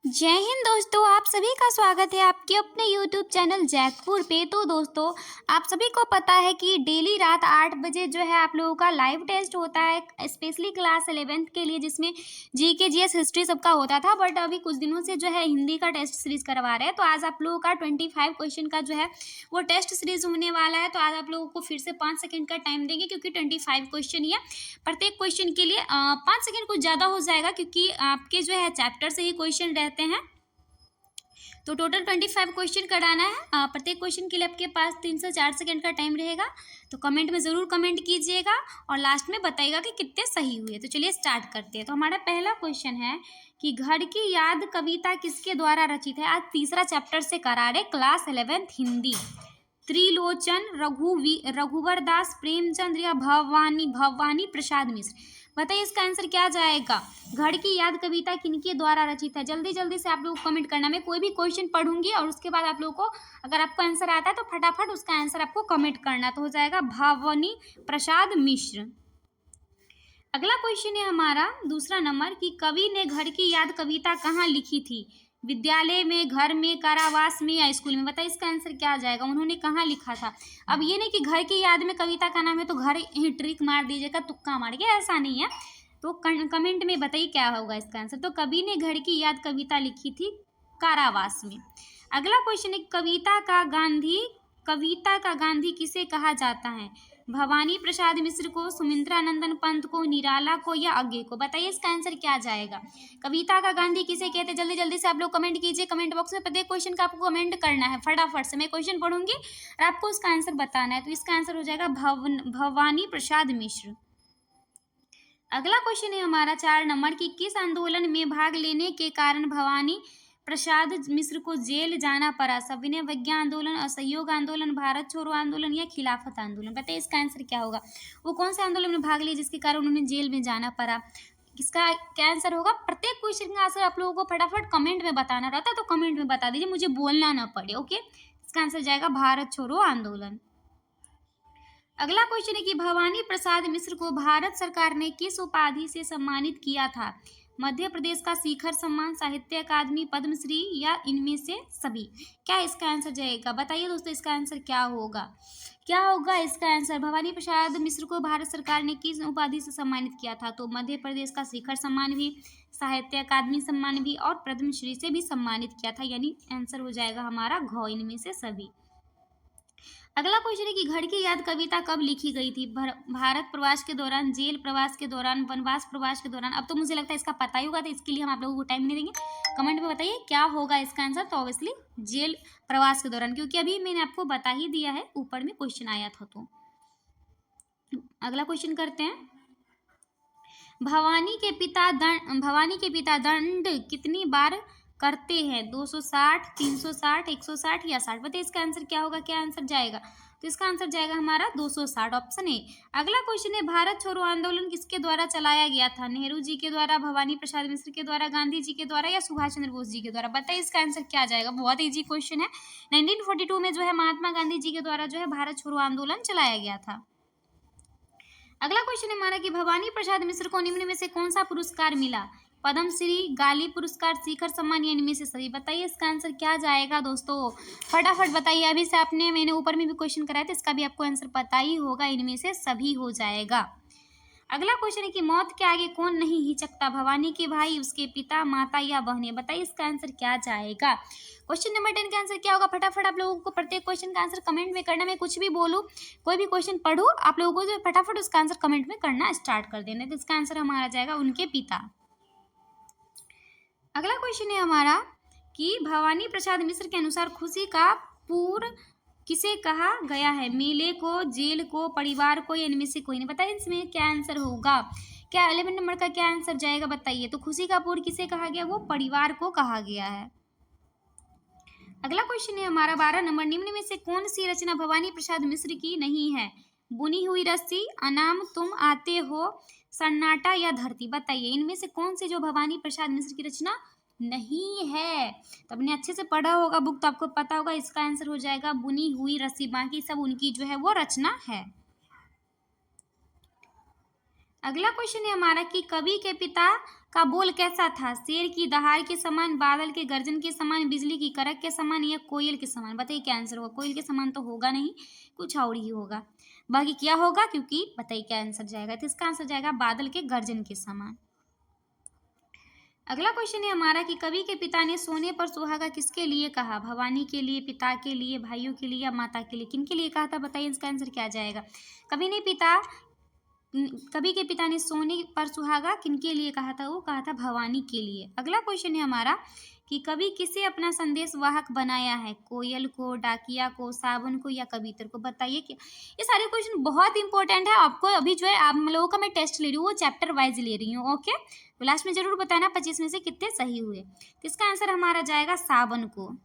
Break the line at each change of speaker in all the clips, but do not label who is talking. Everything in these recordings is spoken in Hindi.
जय हिंद दोस्तों, आप सभी का स्वागत है आपके अपने YouTube चैनल जैकपुर पे। तो दोस्तों, आप सभी को पता है कि डेली रात 8 बजे जो है आप लोगों का लाइव टेस्ट होता है स्पेशली क्लास 11th के लिए, जिसमें जीके जीएस हिस्ट्री सबका होता था। बट अभी कुछ दिनों से जो है हिंदी का टेस्ट सीरीज करवा रहे हैं। तो आज आप लोगों का 25 क्वेश्चन का जो है वो टेस्ट सीरीज होने वाला है। तो आज आप लोगों को फिर से 5 सेकेंड का टाइम देंगे, क्योंकि 25 क्वेश्चन ही है। प्रत्येक क्वेश्चन के लिए 5 सेकेंड कुछ ज़्यादा हो जाएगा, क्योंकि आपके जो है चैप्टर से ही क्वेश्चन रहते हैं। तो टोटल 25 क्वेश्चन कराना है। प्रत्येक क्वेश्चन के लिए आपके पास 3 से 4 सेकेंड का टाइम रहेगा। तो कमेंट में ज़रूर कमेंट कीजिएगा और लास्ट में बताइएगा कि कितने सही हुए। तो चलिए स्टार्ट करते हैं। तो हमारा पहला क्वेश्चन है कि घर की याद कविता किसके द्वारा रचित है। आज तीसरा चैप्टर से करा रहे क्लास 11th हिंदी। त्रिलोचन, रघुवर दास, प्रेमचंद या भवानी प्रसाद मिश्र। बताइए इसका आंसर क्या जाएगा। घर की याद कविता किनके द्वारा रचित है। जल्दी जल्दी से आप लोग कमेंट करना। मैं कोई भी क्वेश्चन पढ़ूंगी और उसके बाद आप लोगों को अगर आपको आंसर आता है तो फटाफट उसका आंसर आपको कमेंट करना। तो हो जाएगा भवानी प्रसाद मिश्र। अगला क्वेश्चन है हमारा दूसरा नंबर कि कवि ने घर की याद कविता कहाँ लिखी थी। विद्यालय में, घर में, कारावास में या स्कूल में। बताइए इसका आंसर क्या आ जाएगा। उन्होंने कहाँ लिखा था। अब ये नहीं कि घर की याद में कविता का नाम है तो घर ही ट्रिक मार दीजिएगा, तुक्का मार के, ऐसा नहीं है। तो कमेंट में बताइए क्या होगा इसका आंसर। तो कवि ने घर की याद कविता लिखी थी कारावास में। अगला क्वेश्चन है कविता का गांधी किसे कहा जाता है। भवानी प्रसाद मिश्र को, सुमित्रा नंदन पंत को, निराला को या आगे को। बताइए इसका आंसर क्या जाएगा। कविता का गांधी किसे कहते हैं। जल्दी जल्दी से आप लोग कमेंट कीजिए। कमेंट बॉक्स में प्रत्येक क्वेश्चन का आपको कमेंट करना है फटाफट से। मैं क्वेश्चन पढ़ूंगी और आपको उसका आंसर बताना है। तो इसका आंसर हो जाएगा भवानी प्रसाद मिश्र। अगला क्वेश्चन है हमारा 4 नंबर की किस आंदोलन में भाग लेने के कारण भवानी प्रसाद मिश्र को जेल जाना पड़ा। सविनय अवज्ञा आंदोलन, असहयोग आंदोलन, भारत छोड़ो आंदोलन या खिलाफत आंदोलन। बताइए इसका आंसर क्या होगा। वो कौन से आंदोलन में भाग लिया जिसके कारण उन्होंने जेल में जाना पड़ा। इसका क्या आंसर होगा। प्रत्येक क्वेश्चन का आंसर आप लोगों को फटाफट कमेंट में बताना रहता है। तो कमेंट में बता दीजिए, मुझे बोलना ना पड़े। ओके, इसका आंसर जाएगा भारत छोड़ो आंदोलन। अगला क्वेश्चन है कि भवानी प्रसाद मिश्र को भारत सरकार ने किस उपाधि से सम्मानित किया था। मध्य प्रदेश का शिखर सम्मान, साहित्य अकादमी, पद्मश्री या इनमें से सभी। क्या इसका आंसर जाएगा। बताइए दोस्तों इसका आंसर क्या होगा। क्या होगा इसका आंसर। भवानी प्रसाद मिश्र को भारत सरकार ने किस उपाधि से सम्मानित किया था। तो मध्य प्रदेश का शिखर सम्मान भी, साहित्य अकादमी सम्मान भी और पद्मश्री से भी सम्मानित किया था। यानी आंसर हो जाएगा हमारा घ, इनमें से सभी। अगला क्वेश्चन है कि घर की याद कविता कब लिखी गई थी। भारत प्रवास के दौरान, जेल प्रवास के दौरान, वनवास प्रवास के दौरान। अब तो मुझे लगता है इसका पता ही होगा, तो इसके लिए हम आप लोगों को टाइम नहीं देंगे। कमेंट में बताइए क्या होगा इसका आंसर। तो ऑब्वियसली जेल प्रवास के दौरान, क्योंकि अभी मैंने आपको बता ही दिया है, ऊपर में क्वेश्चन आया था। तो अगला क्वेश्चन करते हैं। भवानी के पिता दंड कितनी बार करते हैं। 260, 360, 160 या 60। बताइए इसका आंसर क्या होगा। क्या आंसर जाएगा। तो इसका आंसर जाएगा हमारा 260, ऑप्शन ए। अगला क्वेश्चन है भारत छोड़ो आंदोलन किसके द्वारा चलाया गया था। नेहरू जी के द्वारा, भवानी प्रसाद मिश्र के द्वारा, गांधी जी के द्वारा या सुभाष चंद्र बोस जी के द्वारा। बताइए इसका आंसर क्या जाएगा। बहुत इजी क्वेश्चन है। 1942 में जो है महात्मा गांधी जी के द्वारा जो है भारत छोड़ो आंदोलन चलाया गया था। अगला क्वेश्चन है हमारा कि भवानी प्रसाद मिश्र को निम्न में से कौन सा पुरस्कार मिला। पद्मश्री, गाली पुरस्कार, शिखर सम्मान या इनमें से सभी। बताइए इसका आंसर क्या जाएगा दोस्तों। फटाफट बताइए। अभी से मैंने ऊपर में भी क्वेश्चन कराया था, इसका भी आपको आंसर पता ही होगा। इनमें से सभी हो जाएगा। अगला क्वेश्चन है कि मौत के आगे कौन नहीं हिचकता। भवानी के भाई, उसके पिता, माता या बहनें। बताइए इसका आंसर क्या जाएगा। क्वेश्चन नंबर 10 का आंसर क्या होगा। फटाफट आप लोगों को प्रत्येक क्वेश्चन का आंसर कमेंट में करना। मैं कुछ भी बोलूँ, कोई भी क्वेश्चन पढ़ूँ, आप लोगों को जो फटाफट उसका आंसर कमेंट में करना स्टार्ट कर देना। तो इसका आंसर हमारा जाएगा उनके पिता। अगला क्वेश्चन है हमारा कि भवानी प्रसाद मिश्र के अनुसार खुशी का पूर्व किसे कहा गया है। मेले को, जेल को, परिवार को या इनमें से कोई नहीं। बताइए इसमें क्या आंसर होगा। क्या 11 नंबर का क्या आंसर जाएगा। बताइए। तो खुशी का पूर्व किसे कहा गया। वो परिवार को कहा गया है। अगला क्वेश्चन है हमारा 12 नंबर। निम्न में से कौन सी रचना भवानी प्रसाद मिश्र की नहीं है। बुनी हुई रस्सी, अनाम, तुम आते हो, सन्नाटा या धरती। बताइए इनमें से कौन सी जो भवानी प्रसाद मिश्र की रचना नहीं है। तो आपने अच्छे से पढ़ा होगा बुक, तो आपको पता होगा इसका आंसर हो जाएगा बुनी हुई रस्सी। बाकी सब उनकी जो है वो रचना है। अगला क्वेश्चन है हमारा कि कवि के पिता का बोल कैसा था? शेर की दहाड़ के समान, बादल के गर्जन के समान, बिजली की कड़क के समान या कोयल के समान? बताइए क्या आंसर होगा। कोयल के समान तो होगा नहीं, कुछ और ही होगा। बाकी क्या होगा, क्योंकि बताइए क्या आंसर जाएगा। तो इसका आंसर जाएगा बादल के गर्जन के समान। अगला क्वेश्चन है हमारा कि कवि के पिता ने सोने पर सुहागा किसके लिए कहा? भवानी के लिए, पिता के लिए, भाइयों के लिए या माता के लिए? किन के लिए कहा था? बताइए इसका आंसर क्या जाएगा। कवि के पिता ने सोने पर सुहागा किनके लिए कहा था? वो कहा था भवानी के लिए। अगला क्वेश्चन है हमारा कि कवि किसे अपना संदेश वाहक बनाया है? कोयल को, डाकिया को, सावन को या कबूतर को? बताइए कि ये सारे क्वेश्चन बहुत इंपॉर्टेंट है। आपको अभी जो है आप लोगों का मैं टेस्ट ले रही हूँ, वो चैप्टर वाइज ले रही हूँ। ओके, तो लास्ट में जरूर बताना 25 में से कितने सही हुए। तो इसका आंसर हमारा जाएगा सावन को।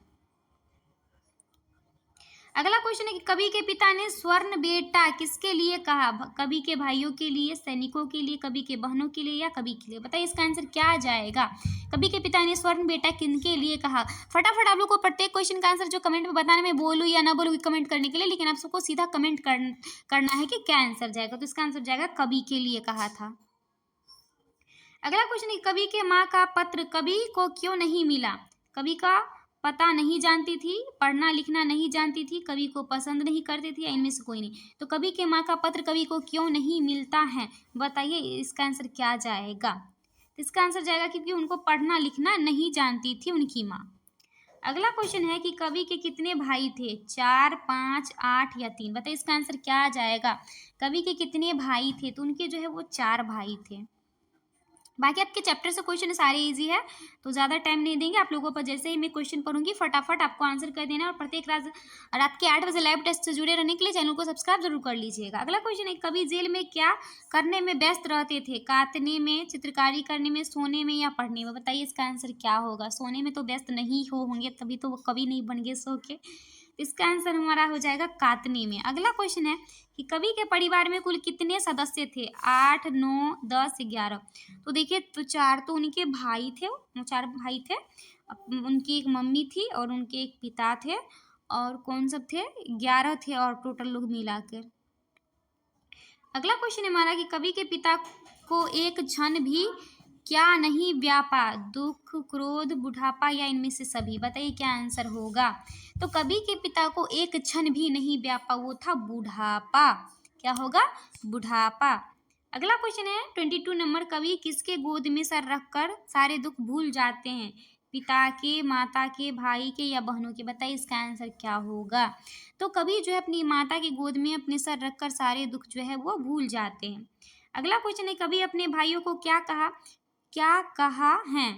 अगला क्वेश्चन है कि कवि के पिता ने स्वर्ण बेटा किसके लिए कहा? कवि के भाइयों के लिए, सैनिकों के लिए, कवि के बहनों के लिए या कवि के लिए? बताइए इसका आंसर क्या जाएगा। कवि के पिता ने स्वर्ण बेटा किनके लिए कहा? फटाफट आप लोग को प्रत्येक क्वेश्चन का आंसर जो कमेंट में बताना, मैं बोलूँ या ना बोलूँ कमेंट करने के लिए, लेकिन आप सबको सीधा कमेंट करना है कि क्या आंसर जाएगा। तो इसका आंसर जाएगा कवि के लिए कहा था। अगला क्वेश्चन है कवि के माँ का पत्र कवि को क्यों नहीं मिला? कवि का पता नहीं जानती थी, पढ़ना लिखना नहीं जानती थी, कवि को पसंद नहीं करती थी, या इनमें से कोई नहीं? तो कवि के माँ का पत्र कवि को क्यों नहीं मिलता है? बताइए इसका आंसर क्या जाएगा। इसका आंसर जाएगा क्योंकि उनको पढ़ना लिखना नहीं जानती थी उनकी माँ। अगला क्वेश्चन है कि कवि के कितने भाई थे? 4, 5, 8 या 3? बताइए इसका आंसर क्या जाएगा। कवि के कितने भाई थे? तो उनके जो है वो 4 भाई थे। बाकी आपके चैप्टर से क्वेश्चन सारे इजी है, तो ज़्यादा टाइम नहीं देंगे आप लोगों पर। जैसे ही मैं क्वेश्चन पढ़ूंगी फटाफट आपको आंसर कर देना। और प्रत्येक रात के 8 बजे लाइव टेस्ट से जुड़े रहने के लिए चैनल को सब्सक्राइब जरूर कर लीजिएगा। अगला क्वेश्चन है कवि जेल में क्या करने में व्यस्त रहते थे? काटने में, चित्रकारी करने में, सोने में या पढ़ने में? बताइए इसका आंसर क्या होगा। सोने में तो व्यस्त नहीं होंगे, तभी तो वो कवि नहीं बन गए सो के। इसका आंसर हमारा हो जाएगा काटने में। अगला क्वेश्चन है कि कवि के परिवार में कुल कितने सदस्य थे? 8, 9, 10, 11? तो देखिए, तो 4 तो उनके भाई थे, 4 भाई थे। उनकी एक मम्मी थी और उनके एक पिता थे, और कौन सब थे? 11 थे और टोटल लोग मिलाकर। अगला क्वेश्चन है हमारा कि कवि के पिता को एक क्षण भी क्या नहीं व्यापा? दुख, क्रोध, बुढ़ापा या इनमें से सभी? बताइए क्या आंसर होगा। तो कवि के पिता को एक क्षण भी नहीं व्यापा, वो था बुढ़ापा। क्या होगा? बुढ़ापा। अगला क्वेश्चन है 22 नंबर, कवि किसके गोद में सर रखकर सारे दुख भूल जाते हैं? पिता के, माता के, भाई के या बहनों के? बताइए इसका आंसर क्या होगा। तो कवि जो है अपनी माता की गोद में अपने सर रखकर सारे दुख जो है वो भूल जाते हैं। अगला क्वेश्चन है कवि अपने भाइयों को क्या कहा है?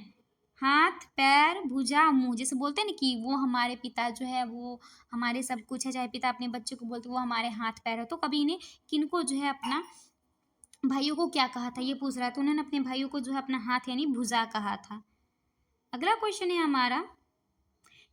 हाथ, पैर, भुजा, मुंह। जैसे बोलते हैं ना कि वो हमारे पिता जो है वो हमारे सब कुछ है, चाहे पिता अपने बच्चे को बोलते वो हमारे हाथ पैर है। तो कवि ने किनको जो है अपना भाइयों को क्या कहा था, ये पूछ रहा है। तो उन्होंने अपने भाइयों को जो है अपना हाथ यानी भुजा कहा था। अगला क्वेश्चन है हमारा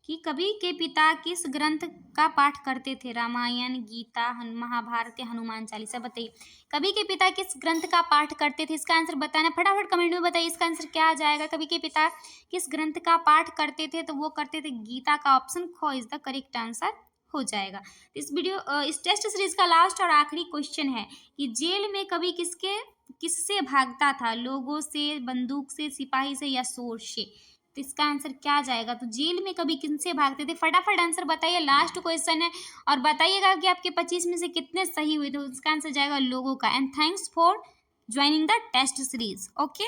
कि कवि के पिता किस ग्रंथ का पाठ करते थे? रामायण, गीता, महाभारत या हनुमान चालीसा? बताइए कवि के पिता किस ग्रंथ का पाठ करते थे। इसका आंसर बताना फटाफट कमेंट में बताइए इसका आंसर क्या आ जाएगा। कवि के पिता किस ग्रंथ का पाठ करते थे? तो वो करते थे गीता का। ऑप्शन ख इज द करेक्ट आंसर हो जाएगा। इस टेस्ट सीरीज का लास्ट और आखिरी क्वेश्चन है कि जेल में कवि किससे भागता था? लोगों से, बंदूक से, सिपाही से या शोर से? तो इसका आंसर क्या जाएगा। तो जेल में कभी किनसे भागते थे? फटाफट आंसर बताइए, लास्ट क्वेश्चन है। और बताइएगा कि आपके 25 में से कितने सही हुए। तो इसका आंसर जाएगा लोगों का। And thanks for joining the test series. Okay.